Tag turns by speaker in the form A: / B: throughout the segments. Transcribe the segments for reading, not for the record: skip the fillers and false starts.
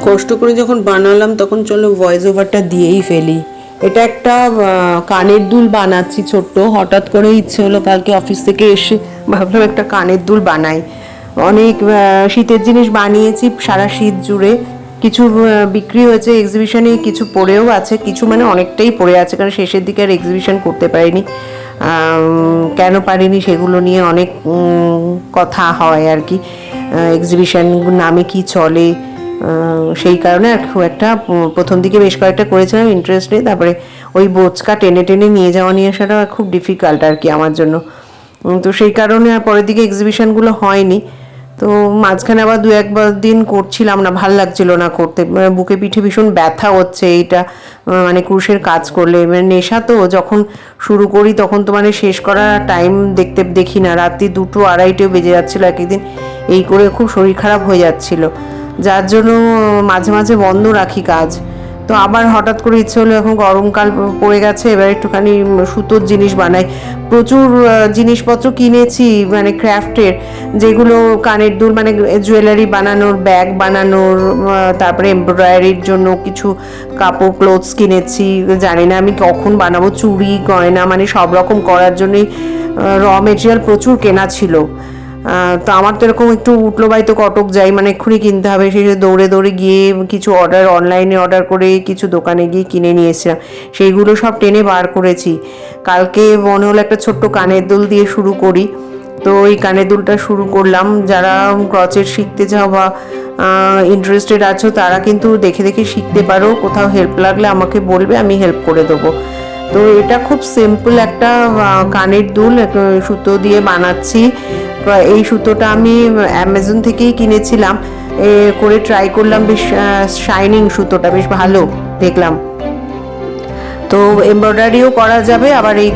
A: কষ্ট করে যখন বানালাম তখন চলো ভয়েস ওভারটা দিয়েই ফেলি। এটা একটা কানের দুল বানাচ্ছি ছোট্ট, হঠাৎ করে ইচ্ছে হলো কালকে অফিস থেকে এসে ভাবলাম একটা কানের দুল বানাই। অনেক শীতের জিনিস বানিয়েছি সারা শীত জুড়ে, কিছু বিক্রি হয়েছে এক্সিবিশনে, কিছু পড়েও আছে, কিছু মানে অনেকটাই পড়ে আছে কারণ শেষের দিকে আর এক্সিবিশন করতে পারিনি। কেন পারিনি সেগুলো নিয়ে অনেক কথা হয় আর কি, এক্সিবিশন নামে কি চলে, সেই কারণে আর খুব একটা প্রথম দিকে বেশ কয়েকটা করেছিলাম ইন্টারেস্ট নেই, তারপরে ওই বোচকা টেনে টেনে নিয়ে যাওয়া নিয়ে আসাটা খুব ডিফিকাল্ট আর কি আমার জন্য। তো সেই কারণে আর পরের দিকে এক্সিবিশনগুলো হয়নি। তো মাঝখানে আবার দু একবার দিন করছিলাম না, ভাল লাগছিল না করতে, বুকে পিঠে ভীষণ ব্যথা হচ্ছে এইটা, মানে ক্রুশের কাজ করলে মানে নেশা তো, যখন শুরু করি তখন তো মানে শেষ করার টাইম দেখি না, রাত্রি 2টো 2:30 বেজে যাচ্ছিলো এক একদিন, এই করে খুব শরীর খারাপ হয়ে যাচ্ছিল, যার জন্য মাঝে মাঝে বন্ধ রাখি কাজ। তো আবার হঠাৎ করে ইচ্ছে হলো, এখন গরমকাল পড়ে গেছে, এবার একটুখানি সুতোর জিনিস বানাই। প্রচুর জিনিসপত্র কিনেছি মানে ক্রাফটের, যেগুলো কানের দুল মানে জুয়েলারি বানানোর, ব্যাগ বানানোর, তারপরে এমব্রয়ডারির জন্য কিছু কাপড় ক্লোথস কিনেছি, জানি না আমি কখন বানাবো, চুড়ি গয়না মানে সব রকম করার জন্যই র মেটেরিয়াল প্রচুর কেনা ছিল। তো আমার তো এরকম একটু উঠলো বাই তো কটক যাই, মানে এক্ষুনি কিনতে হবে, সেই দৌড়ে দৌড়ে গিয়ে কিছু অনলাইনে অর্ডার করে কিছু দোকানে গিয়ে কিনে নিয়ে এসেছিলাম, সেইগুলো সব টেনে বার করেছি। কালকে মনে হলো একটা ছোট্ট কানের দুল দিয়ে শুরু করি, তো এই কানের দুলটা শুরু করলাম। যারা ক্রচেট শিখতে চাও বা ইন্টারেস্টেড আছো তারা কিন্তু দেখে দেখে শিখতে পারো, কোথাও হেল্প লাগলে আমাকে বলবে, আমি হেল্প করে দেবো। তো এটা খুব সিম্পল একটা কানের দুল সুতো দিয়ে বানাচ্ছি। এই সুতোটা আমি অ্যামাজন থেকেই কিনেছিলাম, করে ট্রাই করলাম, বেশ শাইনিং সুতোটা বেশ ভালো দেখলাম। তো এমব্রয়ডারিও করা যাবে, আবার এই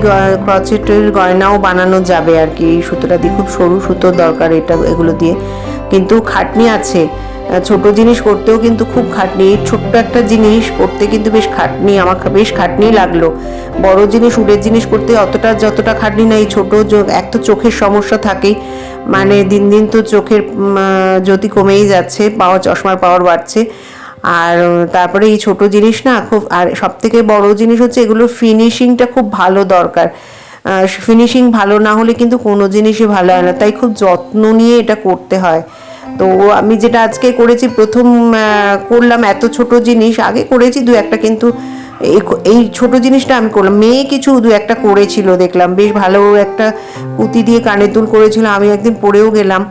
A: ক্রচেটের গয়নাও বানানো যাবে আর কি। এই সুতোটা দিয়ে খুব সরু সুতোর দরকার এগুলো দিয়ে, কিন্তু খাটনি আছে, ছোট জিনিস করতেও কিন্তু খুব খাটনি, ছোট্ট একটা জিনিস করতে কিন্তু বেশ খাটনি, আমার বেশ খাটনি লাগলো। বড় জিনিস উডের জিনিস করতে যতটা খাটনি না, এই ছোটো এক তো চোখের সমস্যা থাকেই, মানে দিন দিন তো চোখের জ্যোতি কমেই যাচ্ছে, চশমার পাওয়ার বাড়ছে, আর তারপরে এই ছোট জিনিস না খুব, আর সব থেকে বড় জিনিস হচ্ছে এগুলোর ফিনিশিংটা খুব ভালো দরকার, ফিনিশিং ভালো না হলে কিন্তু কোনো জিনিসই ভালো হয় না, তাই খুব যত্ন নিয়ে এটা করতে হয়। তো আমি যেটা আজকে করেছি, প্রথম করলাম এত ছোট জিনিস, আগে করেছি দু একটা, কিন্তু এই ছোট জিনিসটা আমি করলাম। মেয়ে কিছু দু একটা করেছিল দেখলাম, বেশ ভালো একটা পুঁতি দিয়ে কানের দুল করেছিল, আমি একদিন পরেও গেলাম।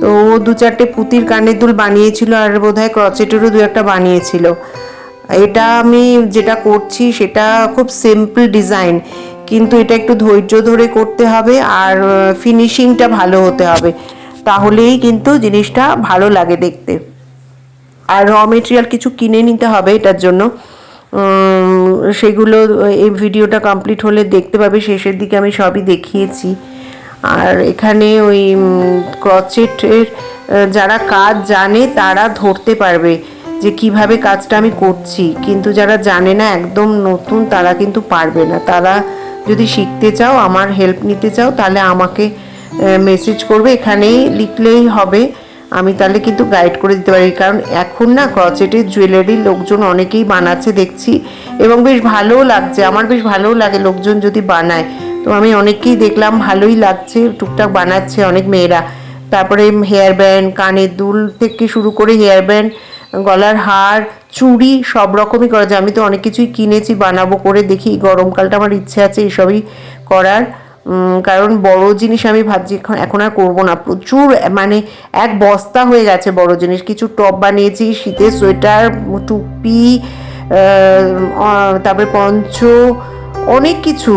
A: তো ও 2-4টে পুঁতির কানের দুল বানিয়েছিল, আর বোধহয় ক্রচেটেরও দু একটা বানিয়েছিল। এটা আমি যেটা করছি সেটা খুব সিম্পল ডিজাইন, কিন্তু এটা একটু ধৈর্য ধরে করতে হবে, আর ফিনিশিংটা ভালো হতে হবে, তাহলেই কিন্তু জিনিসটা ভালো লাগে দেখতে। আর র মেটেরিয়াল কিছু কিনে নিতে হবে এটার জন্য, সেগুলো এই ভিডিওটা কমপ্লিট হলে দেখতে পাবে, শেষের দিকে আমি সবই দেখিয়েছি। আর এখানে ওই ক্রচেটের যারা কাজ জানে তারা ধরতে পারবে যে কিভাবে কাজটা আমি করছি, কিন্তু যারা জানে না, একদম নতুন, তারা কিন্তু পারবে না। তারা যদি শিখতে চাও, আমার হেল্প নিতে চাও, তাহলে আমাকে মেসেজ করবে, এখানেই লিখলেই হবে, আমি তাহলে কিন্তু গাইড করে দিতে পারি। কারণ এখন না ক্রচেটের জুয়েলারি লোকজন অনেকেই বানাচ্ছে দেখছি, এবং বেশ ভালোও লাগছে, আমার বেশ ভালোও লাগে লোকজন যদি বানায়। তো আমি অনেককেই দেখলাম, ভালোই লাগছে, টুকটাক বানাচ্ছে অনেক মেয়েরা। তারপরে হেয়ার ব্যান্ড, কানের দুল থেকে শুরু করে হেয়ার ব্যান্ড, গলার হার, চুড়ি, সব রকমই করা যায়। আমি তো অনেক কিছুই কিনেছি, বানাবো করে দেখি, গরমকালটা আমার ইচ্ছে আছে এসবই করার, কারণ বড় জিনিস আমি ভাবছি এখন আর করবো না, প্রচুর মানে এক বস্তা হয়ে গেছে বড় জিনিস। কিছু টপ বানিয়েছি, শীতের সোয়েটার, টুপি, তারপরে পঞ্চ, অনেক কিছু,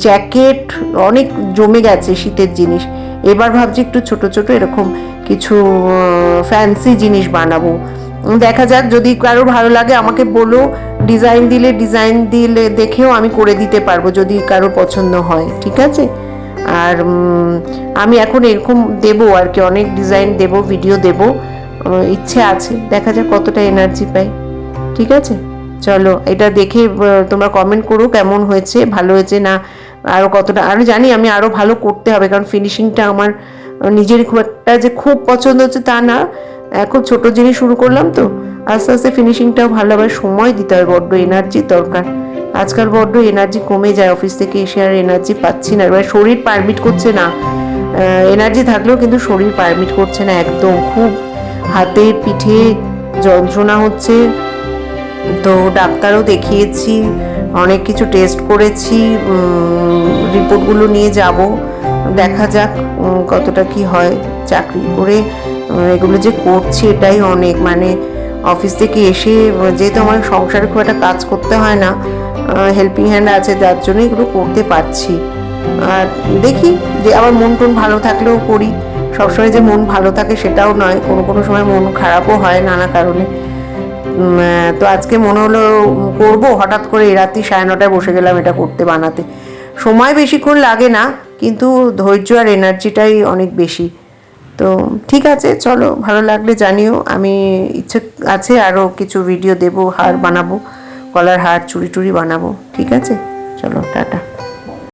A: জ্যাকেট, অনেক জমে গেছে শীতের জিনিস। এবার ভাবছি একটু ছোট ছোট এরকম কিছু ফ্যান্সি জিনিস বানাবো, দেখা যাক, যদি কারো ভালো লাগে আমাকে বলো, ডিজাইন দিলে দেখেও আমি করে দিতে পারবো যদি কারো পছন্দ হয়, ঠিক আছে। আর আমি এখন এরকম দেবো আর কি, অনেক ডিজাইন দেবো, ভিডিও দেবো, ইচ্ছে আছে, দেখা যাক কতটা এনার্জি পাই, ঠিক আছে। চলো, এটা দেখে তোমরা কমেন্ট করো কেমন হয়েছে, ভালো হয়েছে না আরও কতটা, আরও জানি আমি আরও ভালো করতে হবে, কারণ ফিনিশিংটা আমার নিজেরই খুব একটা যে খুব পছন্দ হচ্ছে তা না, খুব ছোট জিনিস শুরু করলাম তো, আস্তে আস্তে ফিনিশিংটাও ভালো হবে, সময় দিতে হয়, বড্ড এনার্জির দরকার। আজকাল বড্ড এনার্জি কমে যায়, অফিস থেকে এসে আর এনার্জি পাচ্ছি না, এবার শরীর পারমিট করছে না। এনার্জি থাকলেও কিন্তু শরীর পারমিট করছে না একদম, খুব হাতে পিঠে যন্ত্রণা হচ্ছে। তো ডাক্তারও দেখিয়েছি, অনেক কিছু টেস্ট করেছি, রিপোর্টগুলো নিয়ে যাব, দেখা যাক কতটা কি হয়। চাকরি করে এগুলো যে করছি এটাই অনেক, মানে অফিস থেকে এসে যেহেতু আমার সংসারে খুব একটা কাজ করতে হয় না, হেল্পিং হ্যান্ড আছে, যার জন্য এগুলো করতে পারছি। আর দেখি যে আমার মন টন ভালো থাকলেও করি, সবসময় যে মন ভালো থাকে সেটাও নয়, কোনো কোনো সময় মন খারাপও হয় নানা কারণে। তো আজকে মনে হলো করবো, হঠাৎ করে এই রাত্রি 9:30 বসে গেলাম এটা করতে, বানাতে। সময় বেশিক্ষণ লাগে না, কিন্তু ধৈর্য আর এনার্জিটাই অনেক বেশি। তো ঠিক আছে, চলো, ভালো লাগলে জানিও। আমি ইচ্ছে আছে আরও কিছু ভিডিও দেবো, হার বানাবো, গলার হার, চুড়ি টুড়ি বানাবো। ঠিক আছে, চলো, টাটা।